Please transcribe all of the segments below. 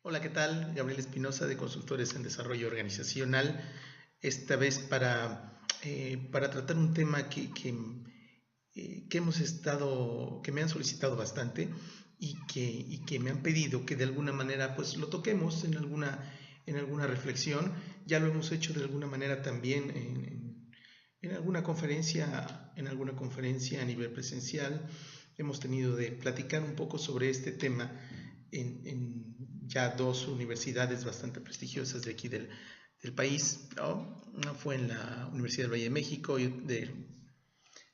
Hola, ¿qué tal? Gabriel Espinosa de Consultores en Desarrollo Organizacional. Esta vez para tratar un tema que me han solicitado bastante y que me han pedido que de alguna manera pues lo toquemos en alguna reflexión. Ya lo hemos hecho de alguna manera también en alguna conferencia a nivel presencial. Hemos tenido de platicar un poco sobre este tema en ya dos universidades bastante prestigiosas de aquí del país, ¿no? Una fue en la Universidad del Valle de México, de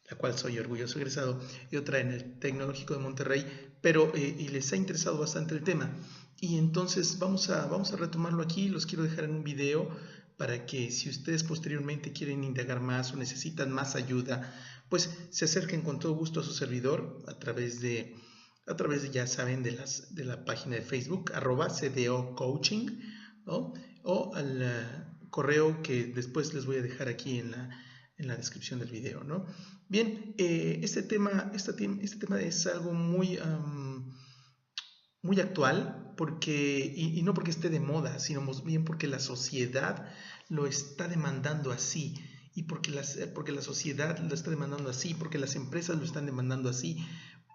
la cual soy orgulloso egresado, y otra en el Tecnológico de Monterrey, pero y les ha interesado bastante el tema. Y entonces vamos a retomarlo aquí. Los quiero dejar en un video para que si ustedes posteriormente quieren indagar más o necesitan más ayuda, pues se acerquen con todo gusto a su servidor a través de ya saben, de la página de Facebook, @CDO Coaching, ¿no? O al correo que después les voy a dejar aquí en la descripción del video, ¿no? Bien, este tema es algo muy actual, y no porque esté de moda, sino más bien porque la sociedad lo está demandando así, y porque la sociedad lo está demandando así, porque las empresas lo están demandando así,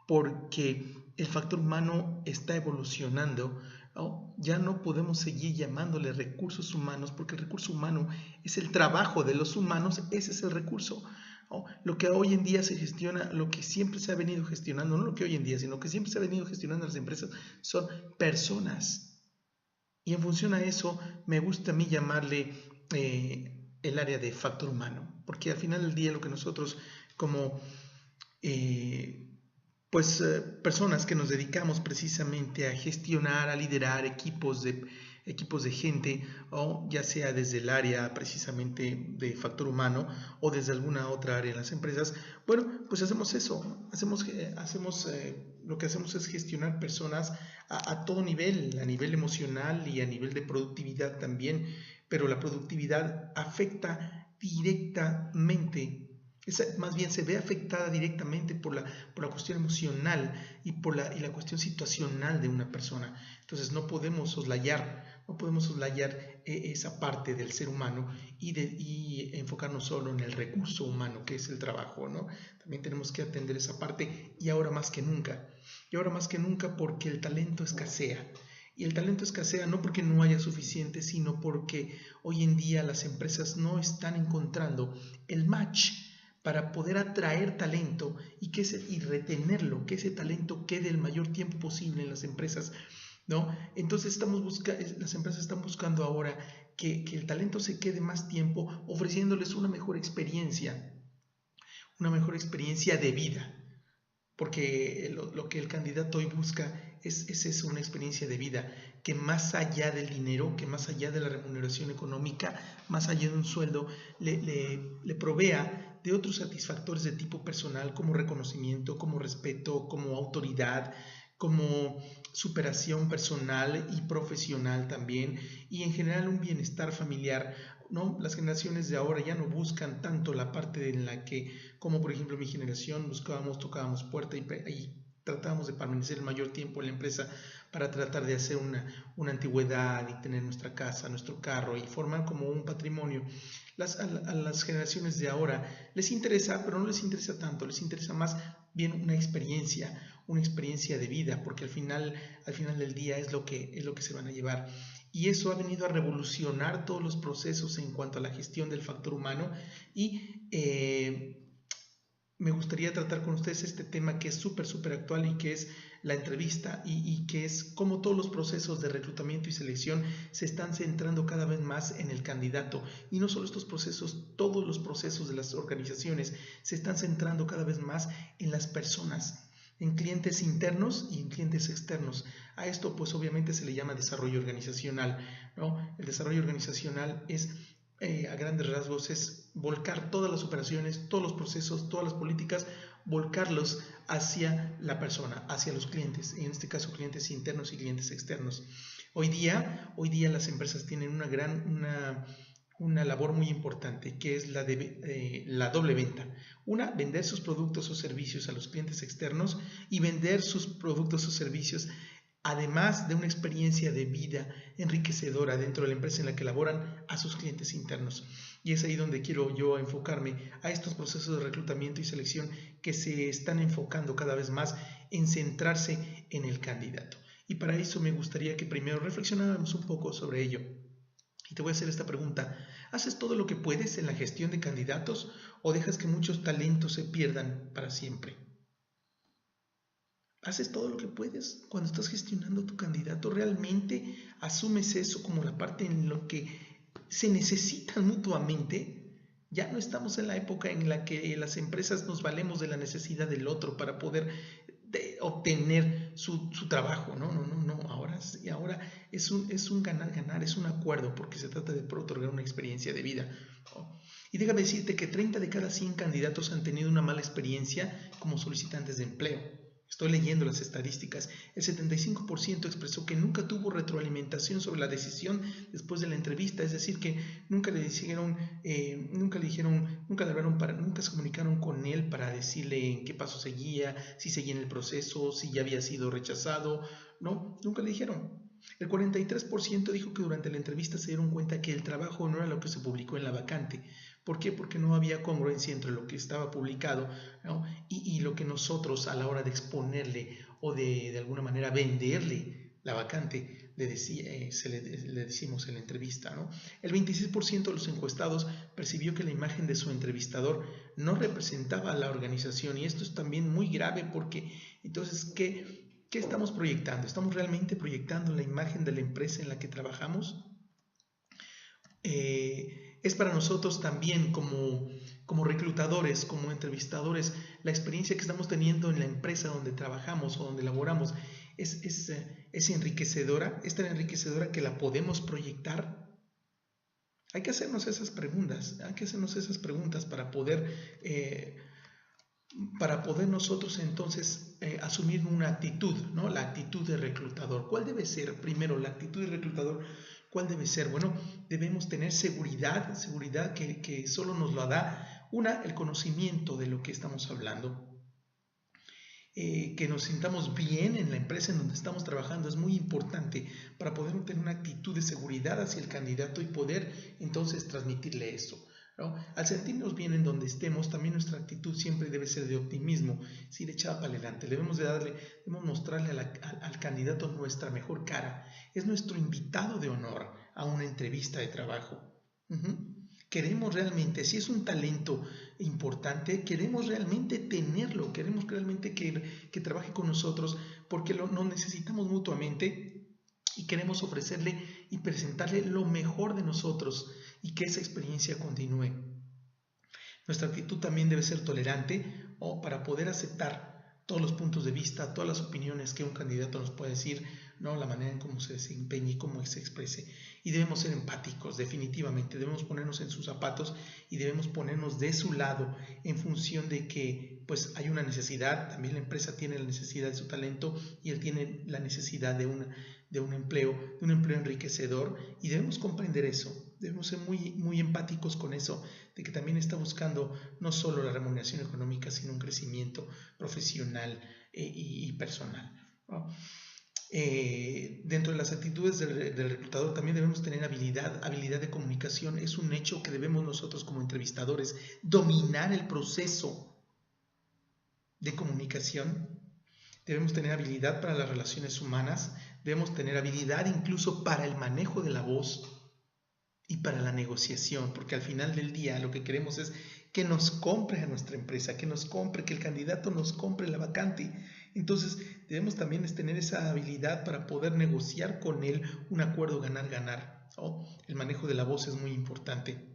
porque el factor humano está evolucionando, ¿no? Ya no podemos seguir llamándole recursos humanos, porque el recurso humano es el trabajo de los humanos, ese es el recurso, ¿no? Lo que hoy en día se gestiona, lo que siempre se ha venido gestionando, no lo que hoy en día, sino que siempre se ha venido gestionando en las empresas, son personas. Y en función a eso, me gusta a mí llamarle el área de factor humano, porque al final del día lo que nosotros como personas que nos dedicamos precisamente a gestionar, a liderar equipos de gente, o ya sea desde el área precisamente de factor humano o desde alguna otra área en las empresas. Bueno, pues hacemos eso, lo que hacemos es gestionar personas a todo nivel, a nivel emocional y a nivel de productividad también, pero la productividad afecta directamente. Más bien se ve afectada directamente por la cuestión emocional y la cuestión situacional de una persona. Entonces no podemos soslayar esa parte del ser humano y enfocarnos solo en el recurso humano, que es el trabajo, ¿no? También tenemos que atender esa parte, y ahora más que nunca. Y ahora más que nunca, porque el talento escasea. Y el talento escasea no porque no haya suficiente, sino porque hoy en día las empresas no están encontrando el match para poder atraer talento y retenerlo, que ese talento quede el mayor tiempo posible en las empresas, ¿no? Entonces las empresas están buscando ahora que el talento se quede más tiempo, ofreciéndoles una mejor experiencia de vida, porque lo que el candidato hoy busca es eso, una experiencia de vida que más allá del dinero, que más allá de la remuneración económica, más allá de un sueldo, le provea de otros satisfactores de tipo personal, como reconocimiento, como respeto, como autoridad, como superación personal y profesional también, y en general un bienestar familiar, ¿no? Las generaciones de ahora ya no buscan tanto la parte en la que, como por ejemplo mi generación, tocábamos puerta y tratábamos de permanecer el mayor tiempo en la empresa para tratar de hacer una antigüedad y tener nuestra casa, nuestro carro y formar como un patrimonio. A las generaciones de ahora les interesa, pero no les interesa tanto, les interesa más bien una experiencia de vida, porque al final del día es lo que se van a llevar. Y eso ha venido a revolucionar todos los procesos en cuanto a la gestión del factor humano, y me gustaría tratar con ustedes este tema que es súper actual, y que es la entrevista, y que es cómo todos los procesos de reclutamiento y selección se están centrando cada vez más en el candidato. Y no solo estos procesos, todos los procesos de las organizaciones se están centrando cada vez más en las personas, en clientes internos y en clientes externos. A esto pues obviamente se le llama desarrollo organizacional, ¿no? El desarrollo organizacional es, a grandes rasgos, es volcar todas las operaciones, todos los procesos, todas las políticas, volcarlos hacia la persona, hacia los clientes, en este caso clientes internos y clientes externos. Hoy día las empresas tienen una labor muy importante, que es la doble venta. Una, vender sus productos o servicios a los clientes externos, y vender sus productos o servicios además de una experiencia de vida enriquecedora dentro de la empresa en la que laboran, a sus clientes internos. Y es ahí donde quiero yo enfocarme a estos procesos de reclutamiento y selección que se están enfocando cada vez más en centrarse en el candidato. Y para eso me gustaría que primero reflexionáramos un poco sobre ello. Y te voy a hacer esta pregunta. ¿Haces todo lo que puedes en la gestión de candidatos o dejas que muchos talentos se pierdan para siempre? ¿Haces todo lo que puedes cuando estás gestionando tu candidato? ¿Realmente asumes eso como la parte en lo que se necesitan mutuamente? Ya no estamos en la época en la que las empresas nos valemos de la necesidad del otro para poder obtener su trabajo. No. Ahora es un ganar-ganar, es un acuerdo, porque se trata de otorgar una experiencia de vida. Y déjame decirte que 30 de cada 100 candidatos han tenido una mala experiencia como solicitantes de empleo. Estoy leyendo las estadísticas. El 75% expresó que nunca tuvo retroalimentación sobre la decisión después de la entrevista, es decir, que nunca le dijeron, nunca se comunicaron con él para decirle en qué paso seguía, si seguía en el proceso, si ya había sido rechazado. No, nunca le dijeron. El 43% dijo que durante la entrevista se dieron cuenta que el trabajo no era lo que se publicó en la vacante. ¿Por qué? Porque no había congruencia entre lo que estaba publicado, ¿no? y lo que nosotros a la hora de exponerle o de alguna manera venderle la vacante le decimos en la entrevista, ¿no? El 26% de los encuestados percibió que la imagen de su entrevistador no representaba a la organización, y esto es también muy grave porque entonces, ¿qué estamos proyectando? ¿Estamos realmente proyectando la imagen de la empresa en la que trabajamos? Es para nosotros también como reclutadores, como entrevistadores, la experiencia que estamos teniendo en la empresa donde trabajamos o donde laboramos es enriquecedora, es tan enriquecedora que la podemos proyectar. Hay que hacernos esas preguntas, para poder nosotros entonces asumir una actitud, ¿no? La actitud de reclutador. ¿Cuál debe ser? Primero, la actitud de reclutador, ¿cuál debe ser? Bueno, debemos tener seguridad que solo nos lo da, el conocimiento de lo que estamos hablando. Que nos sintamos bien en la empresa en donde estamos trabajando es muy importante para poder tener una actitud de seguridad hacia el candidato y poder entonces transmitirle eso, ¿no? Al sentirnos bien en donde estemos, también nuestra actitud siempre debe ser de optimismo, ir echada para adelante. Debemos mostrarle al candidato nuestra mejor cara. Es nuestro invitado de honor a una entrevista de trabajo. Queremos realmente, si es un talento importante, queremos realmente tenerlo, queremos realmente que trabaje con nosotros, porque nos necesitamos mutuamente y queremos ofrecerle y presentarle lo mejor de nosotros y que esa experiencia continúe. Nuestra actitud también debe ser tolerante para poder aceptar todos los puntos de vista, todas las opiniones que un candidato nos puede decir, ¿no? La manera en cómo se desempeñe y cómo se exprese. Y debemos ser empáticos, definitivamente. Debemos ponernos en sus zapatos y debemos ponernos de su lado en función de que pues hay una necesidad. También la empresa tiene la necesidad de su talento y él tiene la necesidad de un empleo enriquecedor, y debemos comprender eso. Debemos ser muy empáticos con eso, de que también está buscando no solo la remuneración económica, sino un crecimiento profesional y personal, ¿no? Dentro de las actitudes del reclutador también debemos tener habilidad de comunicación. Es un hecho que debemos nosotros como entrevistadores dominar el proceso de comunicación. Debemos tener habilidad para las relaciones humanas, debemos tener habilidad incluso para el manejo de la voz y para la negociación, porque al final del día lo que queremos es que nos compre a nuestra empresa, que el candidato nos compre la vacante. Entonces debemos también tener esa habilidad para poder negociar con él un acuerdo ganar-ganar, ¿no? El manejo de la voz es muy importante.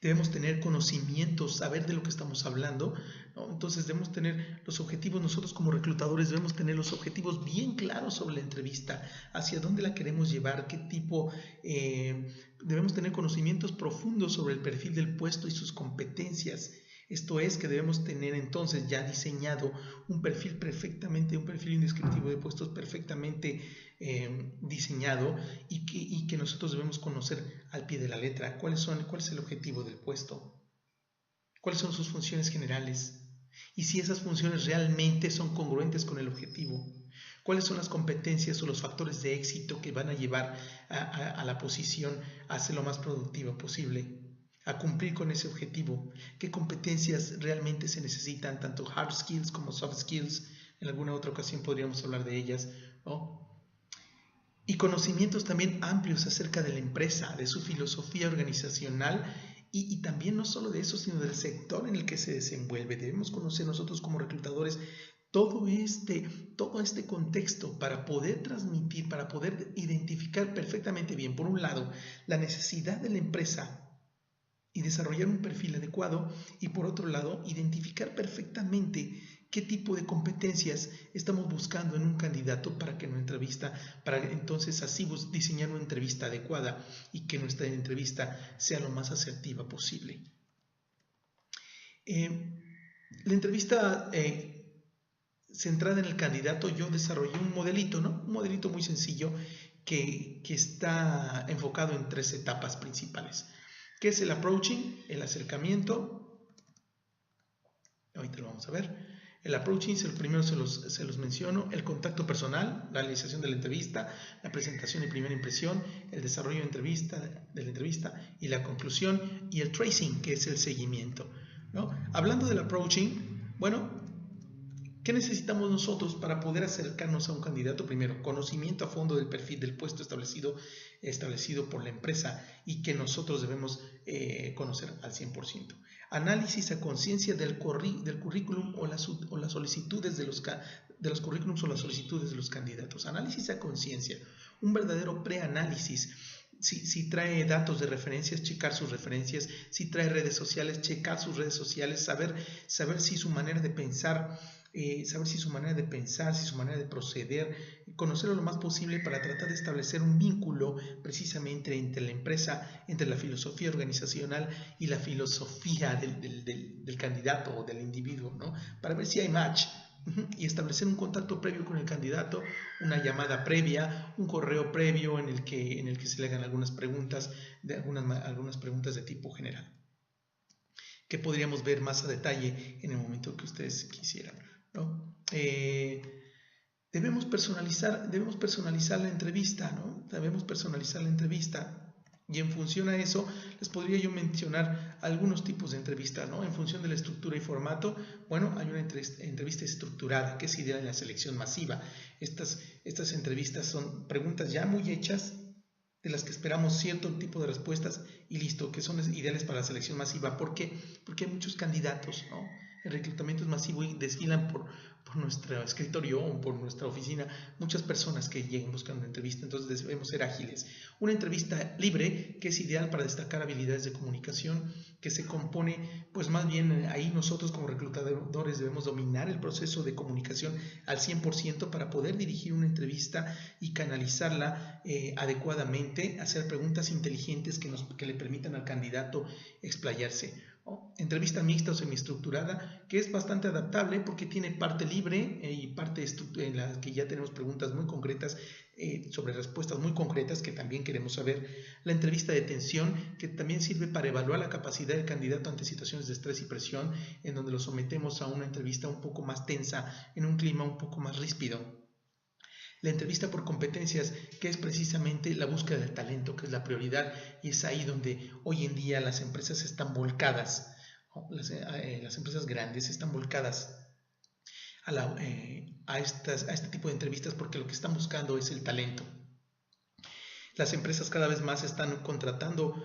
Debemos tener conocimientos, saber de lo que estamos hablando, ¿no? Entonces debemos tener los objetivos, nosotros como reclutadores debemos tener los objetivos bien claros sobre la entrevista, hacia dónde la queremos llevar, qué tipo, debemos tener conocimientos profundos sobre el perfil del puesto y sus competencias. Esto es que debemos tener entonces ya diseñado un perfil indescriptivo de puestos perfectamente diseñado, y que nosotros debemos conocer al pie de la letra cuál es el objetivo del puesto, cuáles son sus funciones generales y si esas funciones realmente son congruentes con el objetivo. cuáles son las competencias o los factores de éxito que van a llevar a la posición a ser lo más productiva posible, a cumplir con ese objetivo, qué competencias realmente se necesitan, tanto hard skills como soft skills. En alguna otra ocasión podríamos hablar de ellas, ¿no? Y conocimientos también amplios acerca de la empresa, de su filosofía organizacional y también no solo de eso, sino del sector en el que se desenvuelve. Debemos conocer nosotros como reclutadores todo este contexto para poder transmitir, para poder identificar perfectamente bien, por un lado, la necesidad de la empresa y desarrollar un perfil adecuado, y por otro lado, identificar perfectamente qué tipo de competencias estamos buscando en un candidato para que nuestra entrevista, para entonces así diseñar una entrevista adecuada y que nuestra entrevista sea lo más asertiva posible. La entrevista centrada en el candidato, yo desarrollé un modelito, ¿no? Un modelito muy sencillo que está enfocado en 3 etapas principales. ¿Qué es el approaching? El acercamiento. Ahorita lo vamos a ver. El approaching, el primero se los menciono. El contacto personal, la realización de la entrevista, la presentación y primera impresión, el desarrollo de la entrevista y la conclusión, y el tracing, que es el seguimiento, ¿no? Hablando del approaching, bueno, ¿qué necesitamos nosotros para poder acercarnos a un candidato? Primero, conocimiento a fondo del perfil del puesto establecido por la empresa y que nosotros debemos conocer al 100%. Análisis a conciencia del currículum o las solicitudes de los currículums o las solicitudes de los candidatos. Análisis a conciencia, un verdadero preanálisis. Si trae datos de referencias, checar sus referencias. Si trae redes sociales, checar sus redes sociales. Saber si su manera de pensar, si su manera de proceder, conocerlo lo más posible para tratar de establecer un vínculo precisamente entre la empresa, entre la filosofía organizacional y la filosofía del candidato o del individuo, ¿no? Para ver si hay match. Y establecer un contacto previo con el candidato, una llamada previa, un correo previo en el que se le hagan algunas preguntas de tipo general, que podríamos ver más a detalle en el momento que ustedes quisieran, ¿no? Debemos personalizar la entrevista, ¿no? Debemos personalizar la entrevista. Y en función a eso, les podría yo mencionar algunos tipos de entrevista, ¿no? En función de la estructura y formato, bueno, hay una entrevista estructurada, que es ideal en la selección masiva. Estas entrevistas son preguntas ya muy hechas, de las que esperamos cierto tipo de respuestas y listo, que son ideales para la selección masiva. ¿Por qué? Porque hay muchos candidatos, ¿no? El reclutamiento es masivo y desfilan por nuestro escritorio o por nuestra oficina muchas personas que lleguen buscando una entrevista, entonces debemos ser ágiles. Una entrevista libre, que es ideal para destacar habilidades de comunicación, que se compone, pues más bien ahí nosotros como reclutadores debemos dominar el proceso de comunicación al 100% para poder dirigir una entrevista y canalizarla adecuadamente, hacer preguntas inteligentes que le permitan al candidato explayarse. Entrevista mixta o semiestructurada, que es bastante adaptable porque tiene parte libre y parte en la que ya tenemos preguntas muy concretas sobre respuestas muy concretas que también queremos saber. La entrevista de tensión, que también sirve para evaluar la capacidad del candidato ante situaciones de estrés y presión, en donde lo sometemos a una entrevista un poco más tensa, en un clima un poco más ríspido. La entrevista por competencias, que es precisamente la búsqueda del talento, que es la prioridad, y es ahí donde hoy en día las empresas están volcadas, las empresas grandes están volcadas a este tipo de entrevistas porque lo que están buscando es el talento. Las empresas cada vez más están contratando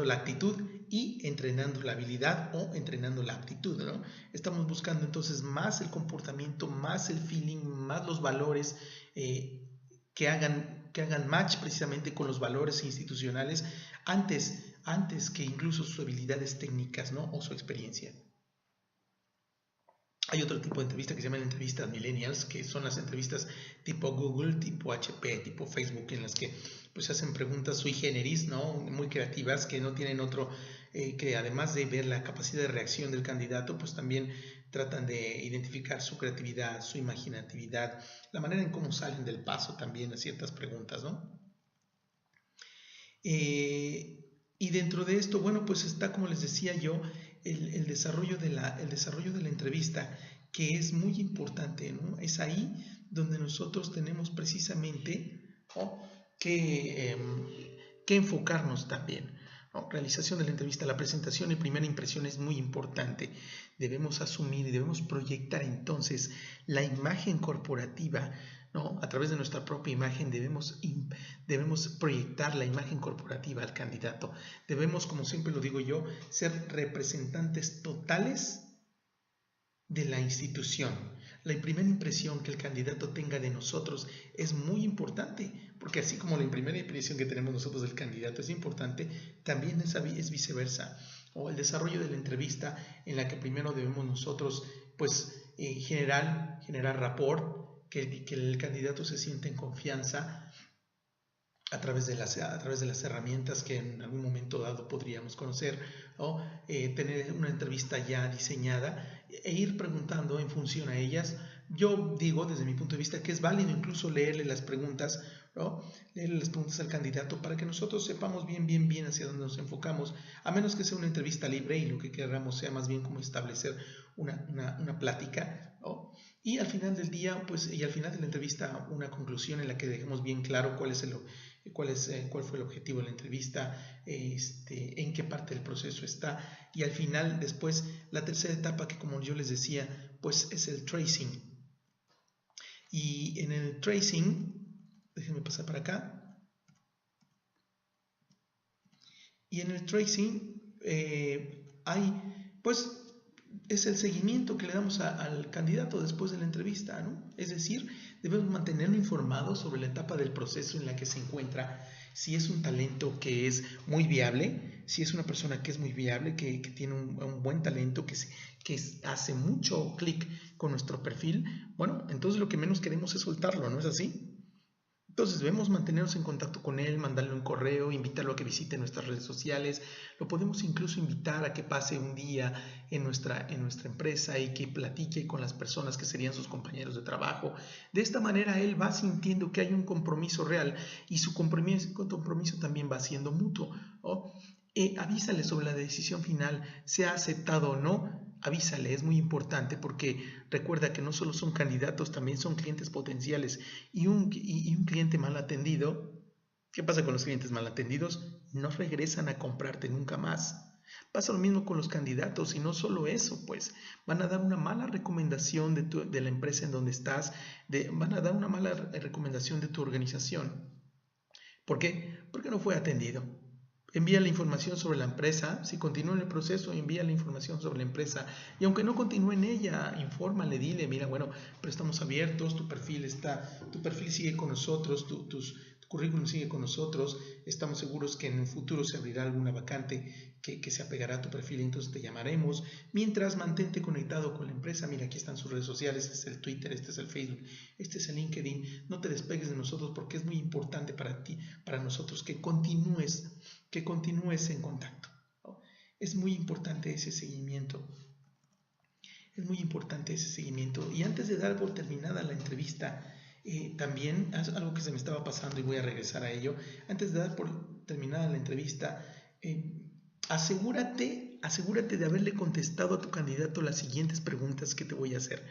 la actitud y entrenando la habilidad o entrenando la aptitud, ¿no? Estamos buscando entonces más el comportamiento, más el feeling, más los valores que hagan match precisamente con los valores institucionales antes que incluso sus habilidades técnicas, ¿no? O su experiencia. Hay otro tipo de entrevista que se llaman entrevistas millennials, que son las entrevistas tipo Google, tipo HP, tipo Facebook, en las que pues hacen preguntas sui generis, ¿no? Muy creativas, que no tienen otro, que además de ver la capacidad de reacción del candidato, pues también tratan de identificar su creatividad, su imaginatividad, la manera en cómo salen del paso también a ciertas preguntas, ¿no? Y dentro de esto, bueno, pues está, como les decía yo, el desarrollo de la entrevista, que es muy importante, ¿no? Es ahí donde nosotros tenemos precisamente, ¿no?, que enfocarnos también, ¿no? Realización de la entrevista, la presentación y primera impresión es muy importante. Debemos asumir y debemos proyectar entonces la imagen corporativa, ¿no? A través de nuestra propia imagen debemos proyectar la imagen corporativa al candidato. Debemos, como siempre lo digo yo, ser representantes totales de la institución. La primera impresión que el candidato tenga de nosotros es muy importante, porque así como la primera impresión que tenemos nosotros del candidato es importante, también es viceversa. O el desarrollo de la entrevista, en la que primero debemos nosotros pues generar rapport, que el candidato se sienta en confianza a través de las herramientas que en algún momento dado podríamos conocer, o tener una entrevista ya diseñada e ir preguntando en función a ellas. Yo digo desde mi punto de vista que es válido incluso leerle las preguntas, ¿no? Leerle las preguntas al candidato para que nosotros sepamos bien hacia dónde nos enfocamos, a menos que sea una entrevista libre y lo que queramos sea más bien como establecer una plática, ¿no? Y al final del día, pues, y al final de la entrevista, una conclusión en la que dejemos bien claro cuál fue el objetivo de la entrevista, en qué parte del proceso está, y al final, después, la tercera etapa, que como yo les decía, pues es el tracing. Y en el tracing, déjenme pasar para acá, y en el tracing es el seguimiento que le damos al candidato después de la entrevista, ¿no? Es decir, debemos mantenerlo informado sobre la etapa del proceso en la que se encuentra, si es un talento que es muy viable, si es una persona que es muy viable, que tiene un buen talento, que hace mucho clic con nuestro perfil. Bueno, entonces lo que menos queremos es soltarlo, ¿no es así? Entonces debemos mantenernos en contacto con él, mandarle un correo, invitarlo a que visite nuestras redes sociales. Lo podemos incluso invitar a que pase un día en nuestra empresa y que platique con las personas que serían sus compañeros de trabajo. De esta manera él va sintiendo que hay un compromiso real y su compromiso también va siendo mutuo, ¿no? Avísale sobre la decisión final, sea aceptado o no. Avísale, es muy importante, porque recuerda que no solo son candidatos, también son clientes potenciales, y un cliente mal atendido. ¿Qué pasa con los clientes mal atendidos? No regresan a comprarte nunca más. Pasa lo mismo con los candidatos, y no solo eso, pues van a dar una mala recomendación de la empresa en donde estás, van a dar una mala recomendación de tu organización. ¿Por qué? Porque no fue atendido. Envía la información sobre la empresa. Si continúa en el proceso, envía la información sobre la empresa. Y aunque no continúe en ella, infórmale, dile, mira, bueno, pero estamos abiertos, tu perfil sigue con nosotros, tu currículum sigue con nosotros, estamos seguros que en el futuro se abrirá alguna vacante que se apegará a tu perfil, y entonces te llamaremos. Mientras, mantente conectado con la empresa. Mira, aquí están sus redes sociales, este es el Twitter, este es el Facebook, este es el LinkedIn. No te despegues de nosotros, porque es muy importante para ti, para nosotros, que continúes en contacto, ¿no? Es muy importante ese seguimiento. Y antes de dar por terminada la entrevista, también algo que se me estaba pasando y voy a regresar a ello. Antes de dar por terminada la entrevista, asegúrate de haberle contestado a tu candidato las siguientes preguntas que te voy a hacer.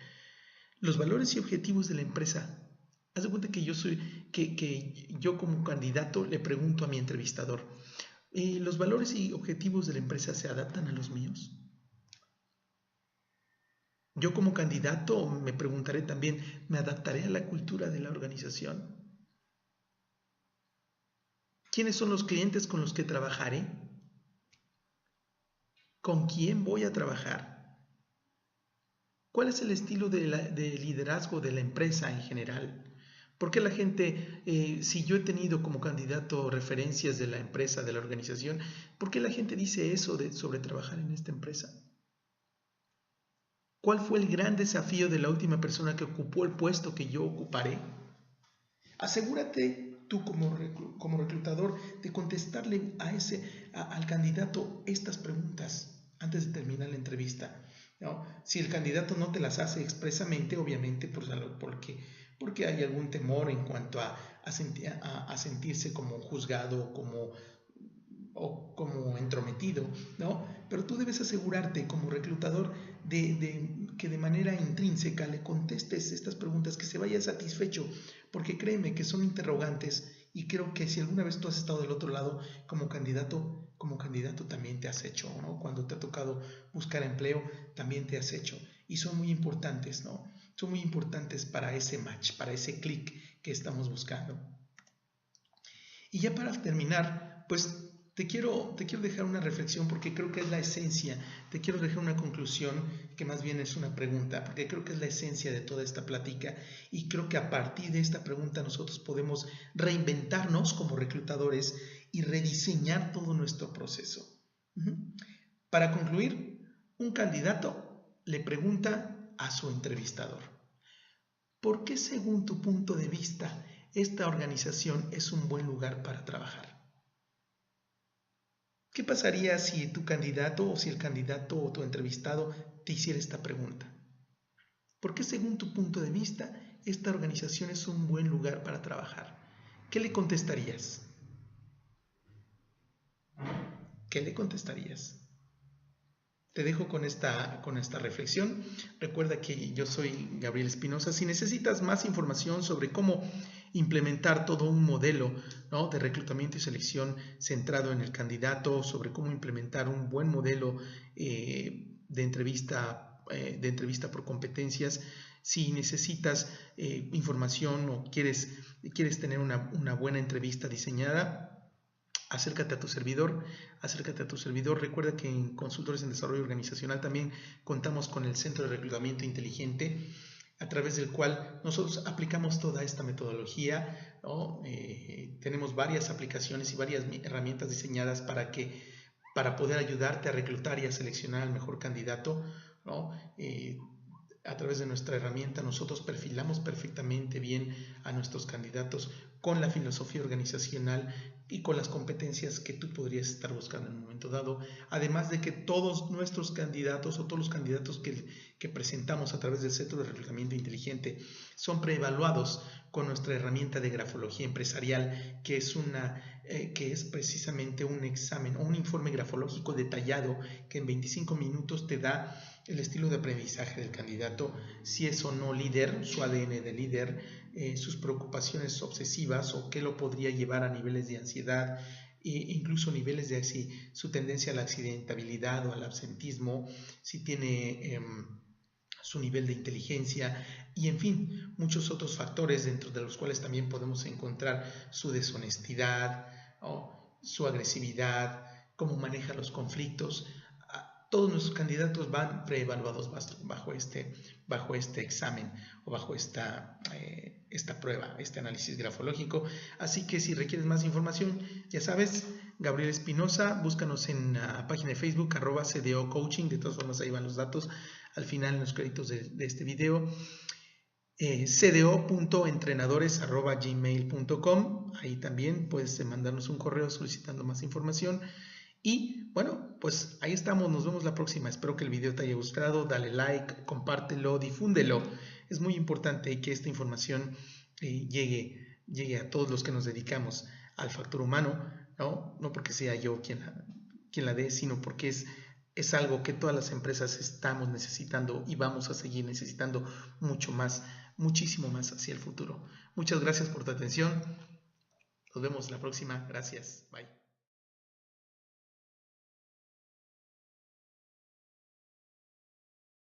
Los valores y objetivos de la empresa. Haz de cuenta que yo como candidato le pregunto a mi entrevistador: ¿los valores y objetivos de la empresa se adaptan a los míos? Yo como candidato me preguntaré también: ¿me adaptaré a la cultura de la organización? ¿Quiénes son los clientes con los que trabajaré? ¿Con quién voy a trabajar? ¿Cuál es el estilo de liderazgo de la empresa en general? Porque la gente, si yo he tenido como candidato referencias de la empresa, de la organización, ¿por qué la gente dice eso sobre trabajar en esta empresa? ¿Cuál fue el gran desafío de la última persona que ocupó el puesto que yo ocuparé? Asegúrate tú como reclutador de contestarle al candidato estas preguntas antes de terminar la entrevista, ¿no? Si el candidato no te las hace expresamente, obviamente porque hay algún temor en cuanto a sentirse como juzgado o como entrometido, ¿no? Pero tú debes asegurarte como reclutador de que de manera intrínseca le contestes estas preguntas, que se vaya satisfecho, porque créeme que son interrogantes y creo que si alguna vez tú has estado del otro lado como candidato también te has hecho, ¿no? Cuando te ha tocado buscar empleo, también te has hecho. Y son muy importantes, ¿no? Son muy importantes para ese match, para ese clic que estamos buscando. Y ya para terminar, pues te quiero dejar una reflexión porque creo que es la esencia. Te quiero dejar una conclusión que más bien es una pregunta, porque creo que es la esencia de toda esta plática y creo que a partir de esta pregunta nosotros podemos reinventarnos como reclutadores y rediseñar todo nuestro proceso. Para concluir, un candidato le pregunta a su entrevistador: ¿por qué, según tu punto de vista, esta organización es un buen lugar para trabajar? ¿Qué pasaría si tu candidato o si el candidato o tu entrevistado te hiciera esta pregunta? ¿Por qué, según tu punto de vista, esta organización es un buen lugar para trabajar? ¿Qué le contestarías? ¿Qué le contestarías? Te dejo con esta reflexión. Recuerda que yo soy Gabriel Espinosa. Si necesitas más información sobre cómo implementar todo un modelo, ¿no?, de reclutamiento y selección centrado en el candidato, sobre cómo implementar un buen modelo de entrevista por competencias, si necesitas información o quieres tener una buena entrevista diseñada, acércate a tu servidor. Recuerda que en Consultores en Desarrollo Organizacional también contamos con el Centro de Reclutamiento Inteligente, a través del cual nosotros aplicamos toda esta metodología, ¿no? Tenemos varias aplicaciones y varias herramientas diseñadas para poder ayudarte a reclutar y a seleccionar al mejor candidato, ¿no? A través de nuestra herramienta nosotros perfilamos perfectamente bien a nuestros candidatos con la filosofía organizacional y con las competencias que tú podrías estar buscando en un momento dado. Además de que todos nuestros candidatos o todos los candidatos que presentamos a través del Centro de Reclutamiento Inteligente son preevaluados con nuestra herramienta de grafología empresarial, que es precisamente un examen o un informe grafológico detallado que en 25 minutos te da el estilo de aprendizaje del candidato, si es o no líder, su ADN de líder, sus preocupaciones obsesivas o qué lo podría llevar a niveles de ansiedad, incluso niveles de su tendencia a la accidentabilidad o al absentismo, si tiene su nivel de inteligencia y en fin, muchos otros factores dentro de los cuales también podemos encontrar su deshonestidad, ¿no?, su agresividad, cómo maneja los conflictos. Todos nuestros candidatos van preevaluados bajo este examen o bajo esta prueba, este análisis grafológico. Así que si requieres más información, ya sabes, Gabriel Espinosa, búscanos en la página de Facebook, @CDO Coaching. De todas formas, ahí van los datos al final en los créditos de este video. cdo.entrenadores@gmail.com. Ahí también puedes mandarnos un correo solicitando más información. Y bueno, pues ahí estamos, nos vemos la próxima. Espero que el video te haya gustado. Dale like, compártelo, difúndelo. Es muy importante que esta información llegue a todos los que nos dedicamos al factor humano, ¿no? No porque sea yo quien la dé, sino porque es algo que todas las empresas estamos necesitando y vamos a seguir necesitando mucho más, muchísimo más hacia el futuro. Muchas gracias por tu atención. Nos vemos la próxima. Gracias. Bye.